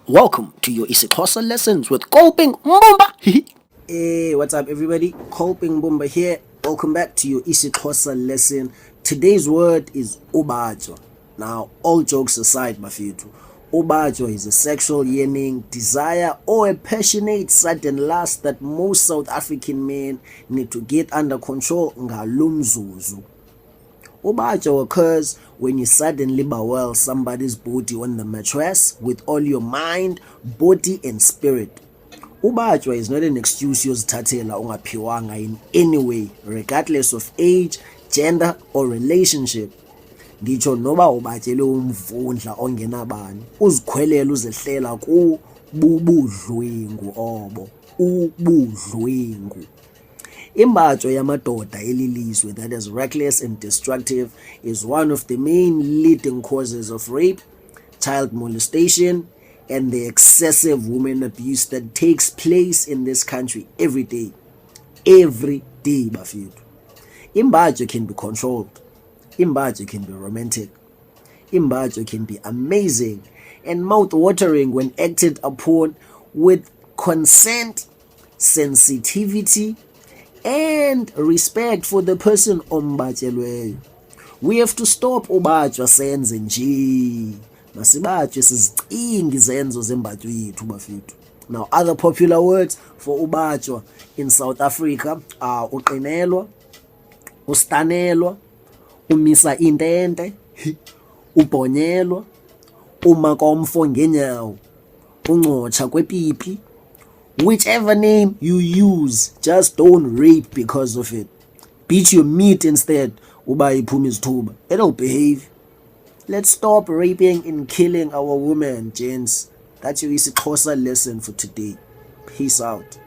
Welcome to your IsiXhosa lessons with Kolping Mbumba. Hey, what's up everybody? Kolping Mbumba here. Welcome back to your IsiXhosa lesson. Today's word is Ubatywa. Now, all jokes aside, Bafethu, Ubatywa is a sexual yearning, desire, or a passionate sudden lust that most South African men need to get under control. Ngalomzuzu. Ubatywa occurs when you suddenly bowel somebody's body on the mattress with all your mind, body and spirit. Ubatywa is not an excuse yozithathela ungaphiwanga in any way, regardless of age, gender or relationship. Nditsho noba ubatyelwe umvundla ongenabani, uzikhwelela uzehlela kuwo, bubudlwengu obo, ubudlwengu. Imbatyo yamadoda elilizwe that is reckless and destructive is one of the main leading causes of rape, child molestation, and the excessive women abuse that takes place in this country every day. Every day, Bafethu. Imbatyo can be controlled. Imbatyo can be romantic. Imbatyo can be amazing and mouth-watering when acted upon with consent, sensitivity, and respect for the person omatyelweyo. We have to stop ubatywa senze nje. Masibatywe sizicingisise izenzo zembatyo yethu Bafethu. Now, other popular words for ubatywa in South Africa are uqinelwa, ustanelwa, umisa intente, ubhonyelwa, uma komfo ngenyawo, uncotsha kwepipi. Whichever name you use, just don't rape because of it. Beat your meat instead, uba iphuma izithuba. It'll behave. Let's stop raping and killing our women, gents. That's your IsiXhosa lesson for today. Peace out.